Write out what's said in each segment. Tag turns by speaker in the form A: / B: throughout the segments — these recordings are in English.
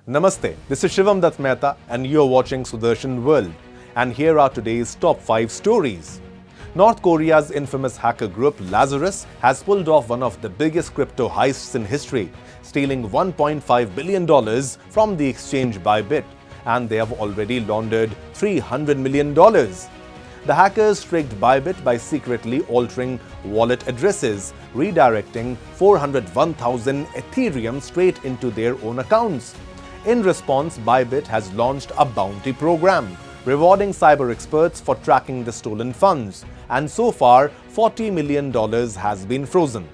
A: Namaste, this is Shivam Dutt Mehta and you're watching Sudarshan World. And here are today's top 5 stories. North Korea's infamous hacker group Lazarus has pulled off one of the biggest crypto heists in history, stealing $1.5 billion from the exchange ByBit, and they have already laundered $300 million. The hackers tricked ByBit by secretly altering wallet addresses, redirecting 401,000 Ethereum straight into their own accounts. In response, ByBit has launched a bounty program, rewarding cyber experts for tracking the stolen funds, and so far $40 million has been frozen.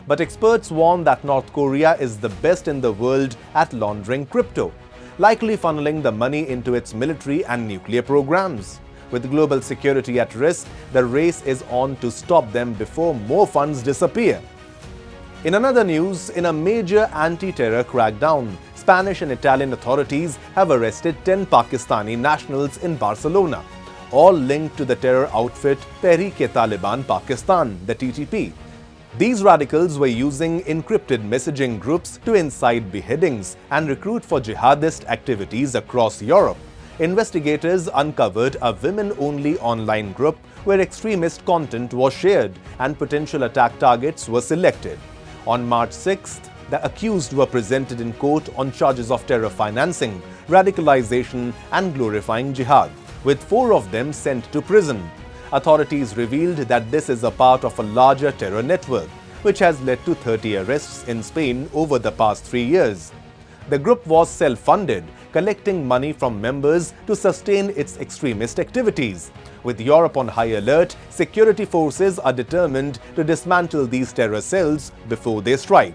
A: But experts warn that North Korea is the best in the world at laundering crypto, likely funneling the money into its military and nuclear programs. With global security at risk, the race is on to stop them before more funds disappear. In another news, in a major anti-terror crackdown, Spanish and Italian authorities have arrested 10 Pakistani nationals in Barcelona, all linked to the terror outfit Tehreek-i-Taliban Pakistan, the TTP. These radicals were using encrypted messaging groups to incite beheadings and recruit for jihadist activities across Europe. Investigators uncovered a women-only online group where extremist content was shared and potential attack targets were selected. On March 6th, the accused were presented in court on charges of terror financing, radicalization and glorifying jihad, with 4 of them sent to prison. Authorities revealed that this is a part of a larger terror network, which has led to 30 arrests in Spain over the past 3 years. The group was self-funded, collecting money from members to sustain its extremist activities. With Europe on high alert, security forces are determined to dismantle these terror cells before they strike.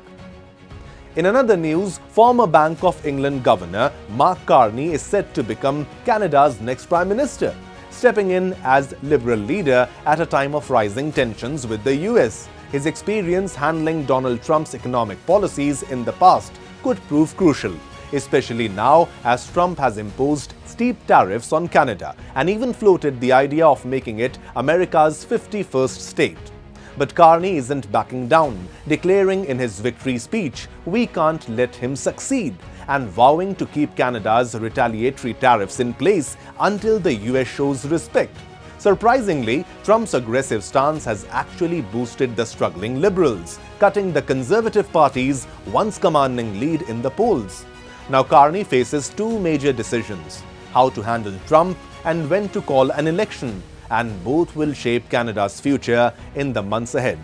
A: In another news, former Bank of England Governor Mark Carney is set to become Canada's next Prime Minister, stepping in as Liberal leader at a time of rising tensions with the US. His experience handling Donald Trump's economic policies in the past could prove crucial, especially now as Trump has imposed steep tariffs on Canada and even floated the idea of making it America's 51st state. But Carney isn't backing down, declaring in his victory speech, "We can't let him succeed," and vowing to keep Canada's retaliatory tariffs in place until the US shows respect. Surprisingly, Trump's aggressive stance has actually boosted the struggling Liberals, cutting the Conservative Party's once commanding lead in the polls. Now Carney faces 2 major decisions: how to handle Trump and when to call an election, and both will shape Canada's future in the months ahead.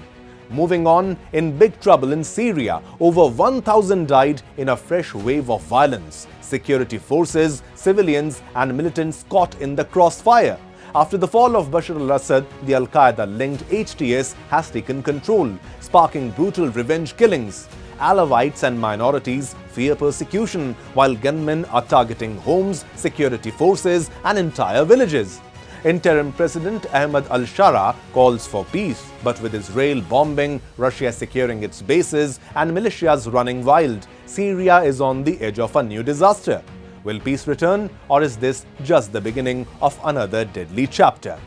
A: Moving on, in big trouble in Syria, over 1,000 died in a fresh wave of violence. Security forces, civilians and militants caught in the crossfire. After the fall of Bashar al-Assad, the Al-Qaeda-linked HTS has taken control, sparking brutal revenge killings. Alawites and minorities fear persecution, while gunmen are targeting homes, security forces and entire villages. Interim President Ahmed al-Shara calls for peace, but with Israel bombing, Russia securing its bases and militias running wild, Syria is on the edge of a new disaster. Will peace return, or is this just the beginning of another deadly chapter?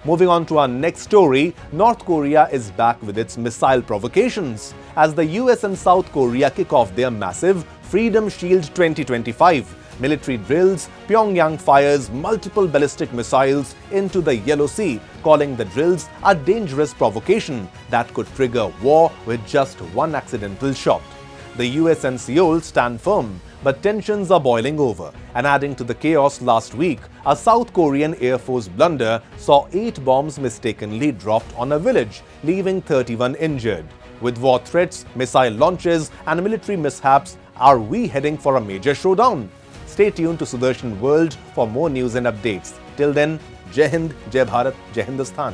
A: Moving on to our next story, North Korea is back with its missile provocations. As the US and South Korea kick off their massive Freedom Shield 2025 military drills, Pyongyang fires multiple ballistic missiles into the Yellow Sea, calling the drills a dangerous provocation that could trigger war with just one accidental shot. The US and Seoul stand firm, but tensions are boiling over, and adding to the chaos last week, a South Korean Air Force blunder saw 8 bombs mistakenly dropped on a village, leaving 31 injured. With war threats, missile launches and military mishaps, are we heading for a major showdown? Stay tuned to Sudarshan World for more news and updates. Till then, Jai Hind, Jai Bharat, Jai Hindustan.